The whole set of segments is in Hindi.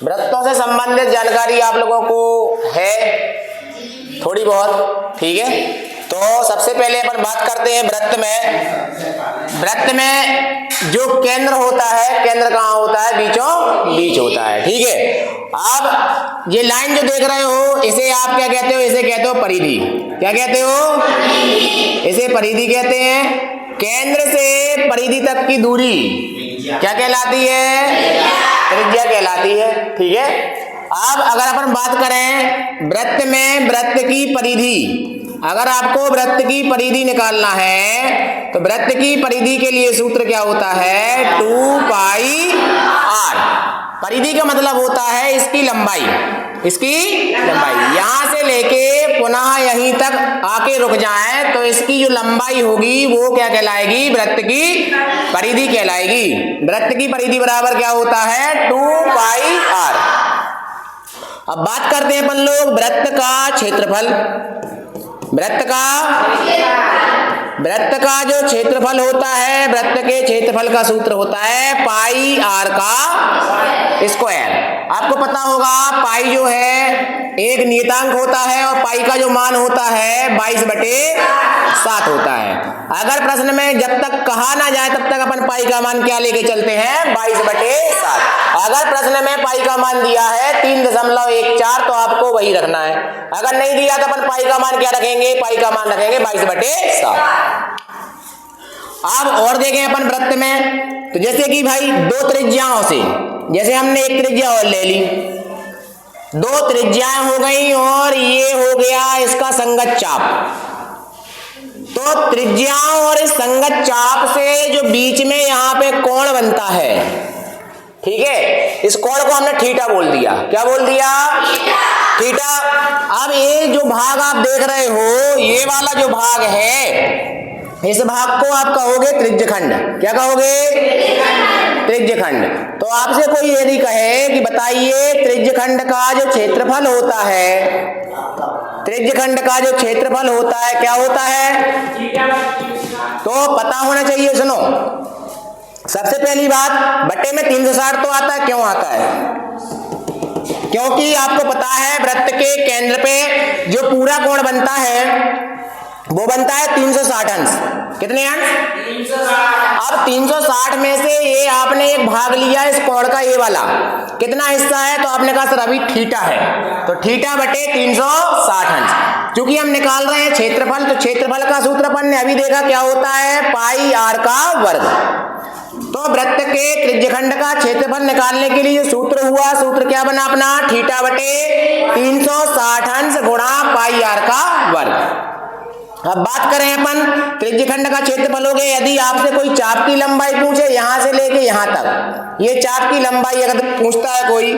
व्रतों से संबंधित जानकारी आप लोगों को है थोड़ी बहुत, ठीक है। तो सबसे पहले अपन बात करते हैं व्रत में। व्रत में जो केंद्र होता है, केंद्र कहाँ होता है? बीचों बीच होता है, ठीक है। अब ये लाइन जो देख रहे हो इसे आप क्या कहते हो? इसे कहते हो परिधि। क्या कहते हो? इसे परिधि कहते हैं। केंद्र से परिधि तक की दूरी क्या कहलाती है? त्रिज्या कहलाती है, ठीक है। अब अगर अपन बात करें व्रत में व्रत की परिधि, अगर आपको व्रत की परिधि निकालना है तो व्रत की परिधि के लिए सूत्र क्या होता है? 2 पाई r। परिधि का मतलब होता है इसकी लंबाई, इसकी लंबाई। यहां से लेके पुनः यहीं तक आके रुक जाए तो इसकी जो लंबाई होगी वो क्या कहलाएगी? व्रत की परिधि कहलाएगी। व्रत की परिधि बराबर क्या होता है? 2 पाई r। अब बात करते हैं अपन लोग व्रत का क्षेत्रफल। व्रत का जो क्षेत्रफल होता है, व्रत के क्षेत्रफल का सूत्र होता है पाई r का स्क्वायर। आपको पता होगा पाई जो है एक नियतांक होता है और पाई का जो मान होता है 22/7 होता है। अगर प्रश्न में जब तक कहा ना जाए तब तक अपन पाई का मान क्या लेके चलते हैं? 22/7। अगर प्रश्न में पाई का मान दिया है 3.14 तो आपको वही रखना है। अगर नहीं दिया तो अपन पाई का मान क्या रखेंगे? पाई का मान रखेंगे 22/7। अब और देखें अपन व्रत में, तो जैसे कि भाई दो त्रिज्याओं से, जैसे हमने एक त्रिज्या और ले ली, दो त्रिज्याएं हो गई और ये हो गया इसका संगत चाप। तो त्रिज्याओं और इस संगत चाप से जो बीच में यहाँ पे कोण बनता है, ठीक है, इस कोण को हमने थीटा बोल दिया। क्या बोल दिया? थीटा। अब ये जो भाग आप देख रहे हो, ये वाला जो भाग है, इस भाग को आप कहोगे त्रिज्यखंड। क्या कहोगे? त्रिज्यखंड। तो आपसे कोई यदि कहे कि बताइए त्रिज्यखंड का जो क्षेत्रफल होता है, त्रिज्यखंड का जो क्षेत्रफल होता है क्या होता है? तो पता होना चाहिए। सुनो, सबसे पहली बात, बटे में 360 तो आता है। क्यों आता है? क्योंकि आपको पता है वृत्त के केंद्र पे जो पूरा कोण बनता है वो बनता है 360 अंश। कितने अंश? 360। अब 360 में से ये आपने एक भाग लिया इस कोण का, ये वाला कितना हिस्सा है? तो आपने कहा सर अभी थीटा है, तो थीटा बटे 360 अंश। क्योंकि हम निकाल रहे हैं क्षेत्रफल, तो क्षेत्रफल का सूत्र अपन ने अभी देखा क्या होता है? पाई r का वर्ग। तो वृत्त के त्रिज्यखंड का क्षेत्रफल निकालने के लिए सूत्र हुआ, सूत्र क्या बना अपना? थीटा बटे 360 अंश गुणा पाई r का वर्ग। अब बात करें अपन त्रिज्यखंड का क्षेत्रफल हो गया। यदि आपसे कोई चाप की लंबाई पूछे यहां से लेके यहां तक, ये चाप की लंबाई अगर पूछता है कोई,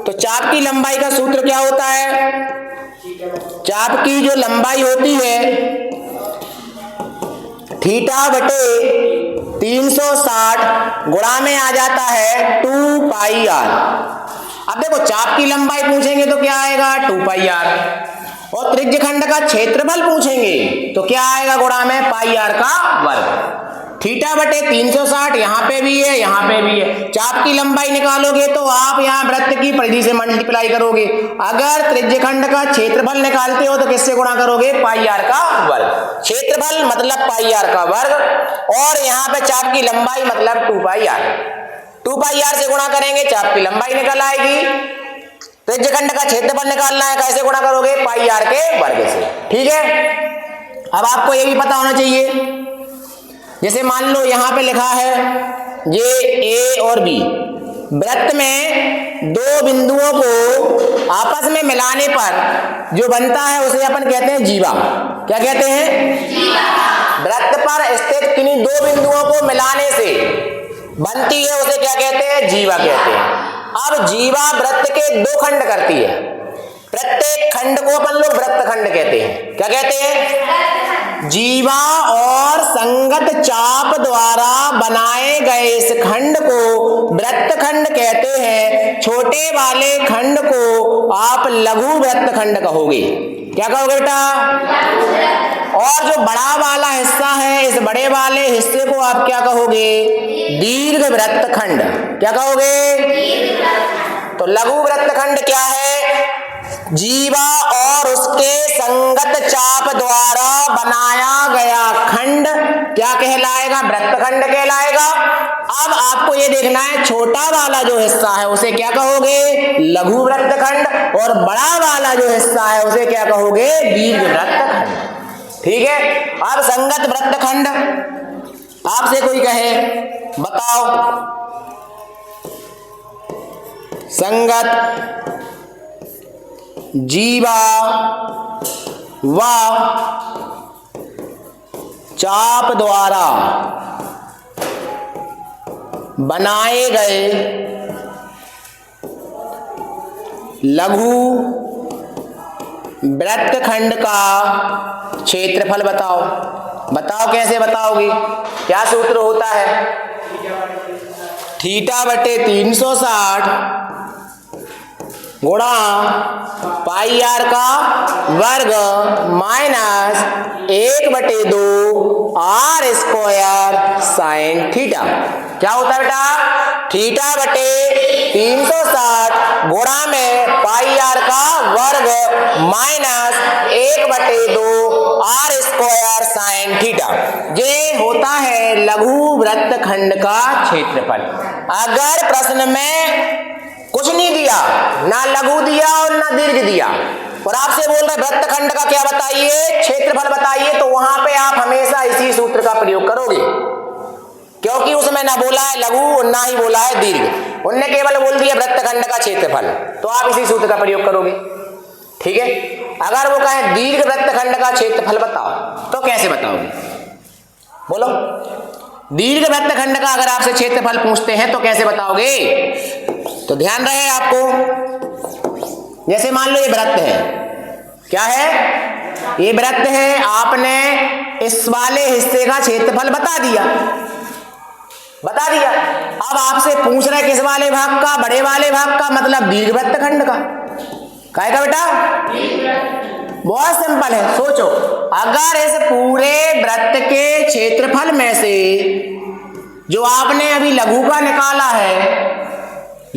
तो चाप की लंबाई का सूत्र क्या होता है? चाप की जो लंबाई होती है थीटा बटे 360 गुणा में आ जाता है 2 पाई r। अब देखो चाप की लंबाई पूछेंगे तो क्या आएगा? 2 पाई r। और त्रिज्यखंड का क्षेत्रफल पूछेंगे तो क्या आएगा? गुणा में पाई r का वर्ग। थीटा बटे 360 यहाँ पे भी है, यहाँ पे भी है। चाप की लंबाई निकालोगे तो आप यहाँ वृत्त की परिधि से मल्टीप्लाई करोगे। अगर त्रिज्यखंड का क्षेत्रफल निकालते हो तो किससे गुणा करोगे? पाई r का वर्ग। क्षेत्रफल मतलब पाई r का वर्ग और यहाँ पे चाप की लंबाई मतलब 2 पाई r। 2 पाई r से गुणा करेंगे चाप की लंबाई निकल आएगी। त्रिज्यखंड का क्षेत्रफल निकालना है, कैसे गुणा करोगे? पाई r के वर्ग से, ठीक है। अब आपको ये भी पता होना चाहिए, जैसे मान लो यहां पे लिखा है ये a और b, वृत्त में दो बिंदुओं को आपस में मिलाने पर जो बनता है उसे अपन कहते हैं जीवा। क्या कहते हैं? जीवा। वृत्त पर स्थित किन्हीं दो बिंदुओं को मिलाने से बनती है उसे क्या कहते हैं? जीवा कहते हैं। अब जीवा वृत्त के दो खंड करती है, प्रत्येक खंड को अपन लोग वृत्त खंड कहते हैं। क्या कहते हैं? जीवा और संगत चाप द्वारा बनाए गए इस खंड को वृत्त खंड कहते हैं। छोटे वाले खंड को आप लघु वृत्त खंड कहोगे। क्या कहोगे बेटा? और जो बड़ा वाला हिस्सा है, इस बड़े वाले हिस्से को आप क्या कहोगे? दीर्घ वृत्त खंड। क्या कहोगे? तो लघु वृत्तखंड क्या है? जीवा और उसके संगत चाप द्वारा बनाया गया खंड क्या कहलाएगा? वृत्तखंड कहलाएगा। अब आपको ये देखना है छोटा वाला जो हिस्सा है उसे क्या कहोगे? लघु वृत्तखंड, और बड़ा वाला जो हिस्सा है उसे क्या कहोगे? दीर्घ वृत्तखंड। ठीक है। अब संगत वृत्तखंड आपसे कोई कहे बताओ, संगत जीवा व चाप द्वारा बनाए गए लघु वृत्तखंड का क्षेत्रफल बताओ। बताओ कैसे बताओगे? क्या सूत्र होता है? थीटा बटे 360 गुणा पाई आर का वर्ग minus 1/2 r square sine theta. क्या होता है बेटा? थीटा बटे 360 गुणा में पाई आर का वर्ग minus 1/2 r square sine theta. ये होता है लघु वृत्तखंड का क्षेत्रफल। अगर प्रश्न में कुछ नहीं दिया, ना लघु दिया और ना दीर्घ दिया, और आपसे बोल रहे वृत्तखंड का क्या बताइए? क्षेत्रफल बताइए, तो वहां पे आप हमेशा इसी सूत्र का प्रयोग करोगे, क्योंकि उसमें ना बोला है लघु और ना ही बोला है दीर्घ। उनने केवल बोल दिया वृत्तखंड का क्षेत्रफल, तो आप इसी सूत्र का प्रयोग करोगे। ठीक है। अगर वो कहें दीर्घ वृत्तखंड का क्षेत्रफल बताओ, तो कैसे बताओगे? बोलो। दीर्घ वृत्तखंड का अगर आपसे क्षेत्रफल पूछते हैं तो कैसे बताओगे? तो ध्यान रहे आपको, जैसे मान लो ये वृत्त है, क्या है? ये वृत्त है, आपने इस वाले हिस्से का क्षेत्रफल बता दिया। अब आपसे पूछ रहे किस वाले भाग का? बड़े वाले भाग का, मतलब दीर्घ वृत्तखंड का। काय का बेटा? बहुत सिंपल है। सोचो, अगर इस पूरे वृत्त के क्षेत्रफल में से जो आपने अभी लघु का निकाला है,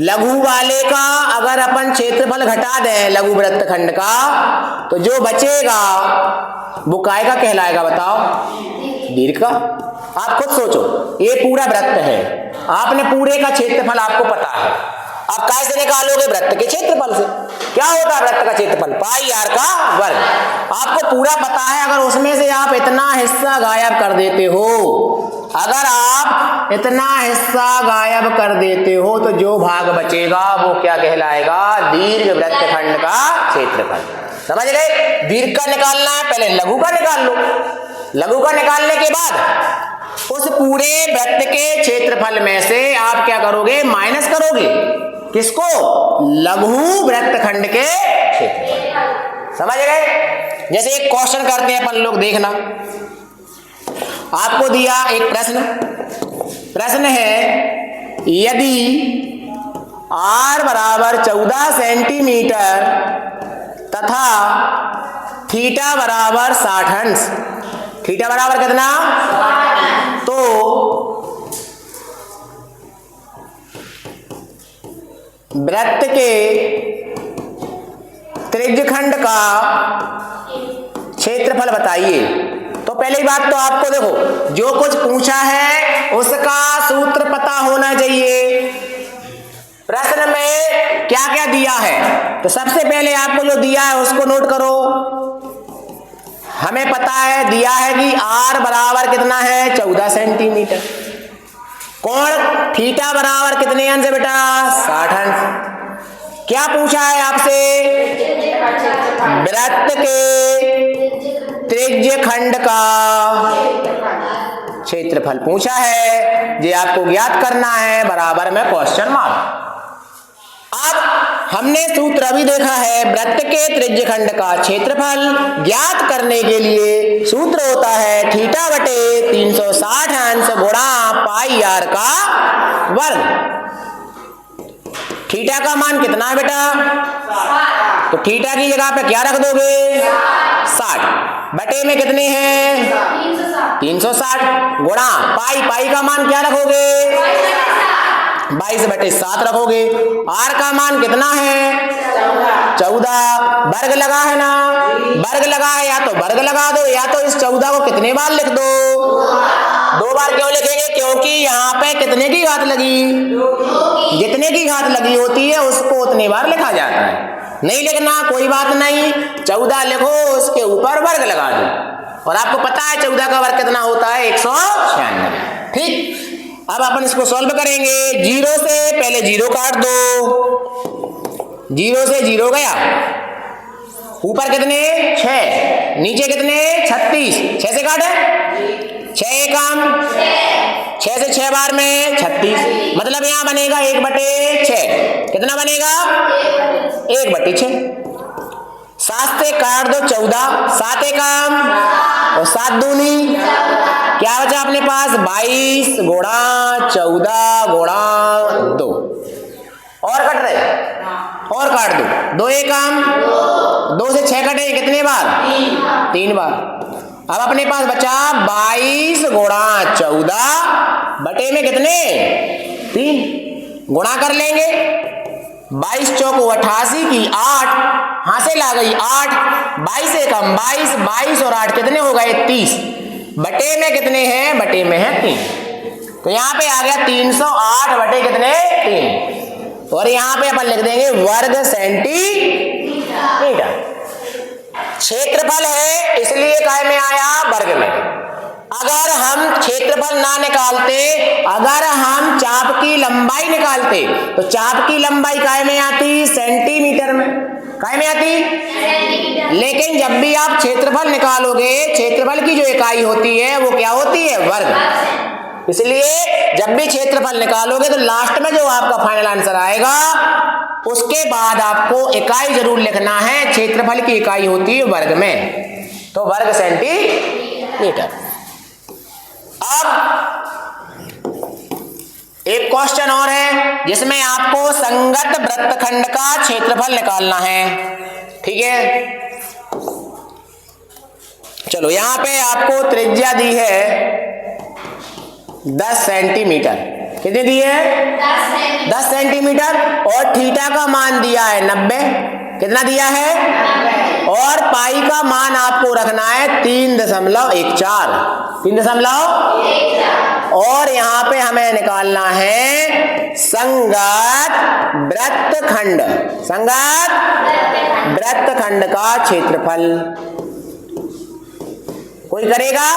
लघु वाले का अगर अपन क्षेत्रफल घटा दें लघु वृत्तखंड का, तो जो बचेगा वो काय का कहलाएगा? बताओ। दीर्घ का। आप खुद सोचो, ये पूरा वृत्त है, आपने पूरे का क्षेत्रफल आपको पता है, आप काय से निकालोगे? वृत्त के क्षेत्रफल से। क्या होता है वृत्त का क्षेत्रफल? पाई आर का वर्ग। आपको पूरा पता है, अगर उसमें से आप इतना हिस्सा गायब कर देते हो, अगर आप इतना हिस्सा गायब कर देते हो, तो जो भाग बचेगा वो क्या कहलाएगा? दीर्घ वृत्तखंड का क्षेत्रफल। समझ गए? दीर्घ का निकालना है, पहले लघु का निकाल लो। लघु का निकालने के बाद उस पूरे वृत्त के क्षेत्रफल में से आप क्या करोगे? माइनस करोगे। किसको? लघु वृत्तखंड के क्षेत्रफल। समझ गए? जैसे एक क्वेश्चन करते हैं अपन लोग, देखना। आपको दिया एक प्रश्न है, यदि r बराबर 14 सेंटीमीटर तथा थीटा बराबर 60 अंश, थीटा बराबर कितना? तो वृत्त के त्रिज्यखंड का क्षेत्रफल बताइए। तो पहली बात तो आपको देखो, जो कुछ पूछा है उसका सूत्र पता होना चाहिए। प्रश्न में क्या क्या दिया है, तो सबसे पहले आपको जो दिया है उसको नोट करो। हमें पता है, दिया है कि r बराबर कितना है? 14 सेंटीमीटर। कोण थीटा बराबर कितने अंश बेटा? 60 अंश। क्या पूछा है आपसे? वृत्त के त्रिज्य खंड का क्षेत्रफल पूछा है, ये आपको ज्ञात करना है, बराबर में क्वेश्चन मार्क। अब हमने सूत्र अभी देखा है, वृत्त के त्रिज्य खंड का क्षेत्रफल ज्ञात करने के लिए सूत्र होता है थीटा बटे 360 अंश गुणा पाई आर का वर्ग। थीटा का मान कितना है बेटा? तो थीटा की जगह पे क्या रख दोगे? 60 बटे में कितने हैं? 360 गुणा पाई, पाई का मान क्या रखोगे? 22/7 रखोगे। आर का मान कितना है 14। वर्ग लगा है ना, वर्ग लगा है, या तो वर्ग लगा दो या तो इस 14 को कितने बार लिख दो 2 बार। क्यों लिखेंगे? क्योंकि यहाँ पे कितने की घात लगी, जितने की घात लगी होती है उसको उतनी बार लिखा जाता है। नहीं लिखना कोई बात नहीं, 14 लिखो, उसके ऊपर वर्ग लगा दो। और आपको पता है 14 का वर्ग कितना होता है 196। ठीक, अब अपन इसको सॉल्व करेंगे। 0 से पहले 0 काट दो, 0 से 0 गया, ऊपर कितने 6, नीचे कितने 36, 6 से काटे 6 एकम 6 से 6 बार में 36, मतलब यहां बनेगा 1/6। कितना बनेगा 1/6। 7 से काट दो 14, 7 एकम और 7 दूनी, क्या बचा अपने पास 22 गुणा 14 गुणा 2। और कट रहे, और काट दो 2 एकम 2 से 6 कटे कितने बार 3 बार। अब अपने पास बचा 22 गुणा 14 बटे में कितने 3, गुणा कर लेंगे। 22 चौको 88 की 8, हां से ला गई 8, 22 से कम 22, 22 और 8 कितने हो गए 30, बटे में कितने हैं, बटे में है 3। तो यहाँ पे आ गया 308 बटे कितने 3। और यहाँ पे अपन लिख देंगे वर्ग सेंटीमीटर। क्षेत्रफल है इसलिए काय में आया वर्ग में। अगर हम क्षेत्रफल ना निकालते, अगर हम चाप की लंबाई निकालते तो चाप की लंबाई काय में आती सेंटीमीटर में, काय में आती सेंटीमीटर। लेकिन जब भी आप क्षेत्रफल निकालोगे, क्षेत्रफल की जो इकाई होती है वो क्या होती है वर्ग। इसलिए जब भी क्षेत्रफल निकालोगे तो लास्ट में जो आपका फाइनल आंसर आएगा उसके बाद आपको इकाई जरूर लिखना है। क्षेत्रफल की इकाई होती है वर्ग में, तो वर्ग सेंटीमीटर। अब एक क्वेश्चन और है जिसमें आपको संगत वृत्तखंड का क्षेत्रफल निकालना है। ठीक है, चलो यहां पे आपको त्रिज्या दी है 10 सेंटीमीटर। कितनी दी है 10 सेंटीमीटर। और थीटा का मान दिया है 90। कितना दिया है, और पाई का मान आपको रखना है 3.14, 3.14। और यहां पे हमें निकालना है संगत वृत्तखंड, संगत वृत्तखंड का क्षेत्रफल। कोई करेगा,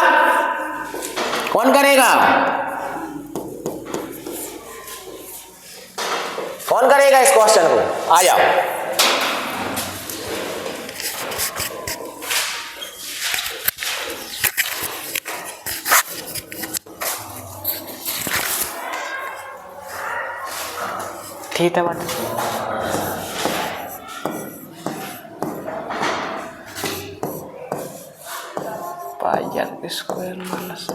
कौन करेगा, कौन करेगा इस क्वेश्चन को, आ जाओ। ठीक है बात। Pi square minus